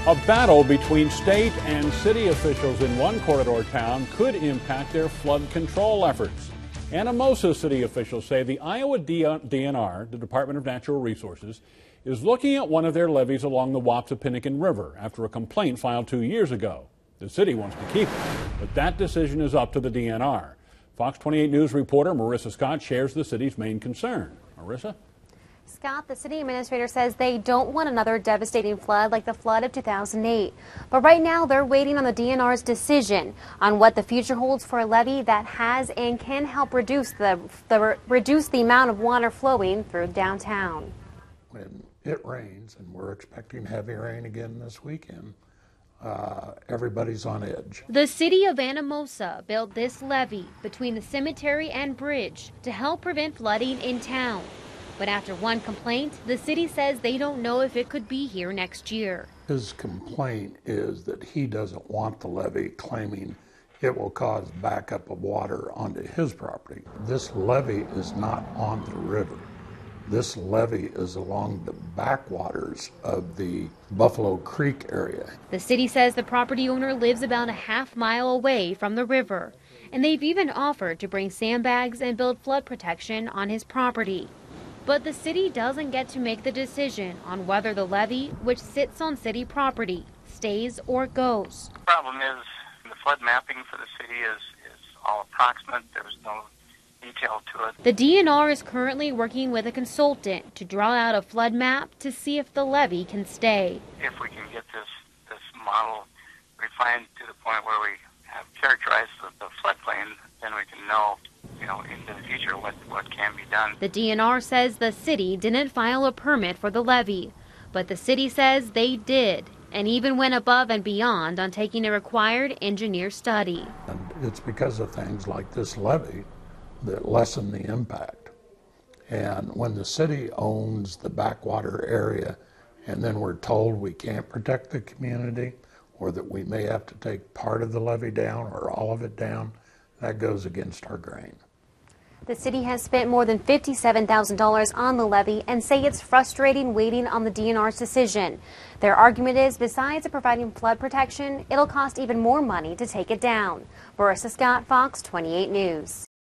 A battle between state and city officials in one corridor town could impact their flood control efforts. Anamosa city officials say the Iowa DNR, the Department of Natural Resources, is looking at one of their levees along the Wapsipinicon River after a complaint filed 2 years ago. The city wants to keep it, but that decision is up to the DNR. Fox 28 News reporter Marissa Scott shares the city's main concern. Marissa? Scott, the city administrator says they don't want another devastating flood like the flood of 2008. But right now they're waiting on the DNR's decision on what the future holds for a levee that has and can help reduce the amount of water flowing through downtown. When it rains, and we're expecting heavy rain again this weekend, everybody's on edge. The city of Anamosa built this levee between the cemetery and bridge to help prevent flooding in town. But after one complaint, the city says they don't know if it could be here next year. His complaint is that he doesn't want the levee, claiming it will cause backup of water onto his property. This levee is not on the river. This levee is along the backwaters of the Buffalo Creek area. The city says the property owner lives about a half-mile away from the river, and they've even offered to bring sandbags and build flood protection on his property. But the city doesn't get to make the decision on whether the levee, which sits on city property, stays or goes. The problem is the flood mapping for the city is all approximate. There's no detail to it. The DNR is currently working with a consultant to draw out a flood map to see if the levee can stay. If we can get this model refined to the point where we have characterized the floodplain, then we can know, into the future what can be done. The DNR says the city didn't file a permit for the levee, but the city says they did, and even went above and beyond on taking a required engineer study. And it's because of things like this levee that lessen the impact. And when the city owns the backwater area and then we're told we can't protect the community, or that we may have to take part of the levee down or all of it down, that goes against our grain. The city has spent more than $57,000 on the levee and say it's frustrating waiting on the DNR's decision. Their argument is, besides providing flood protection, it'll cost even more money to take it down. Marissa Scott, Fox 28 News.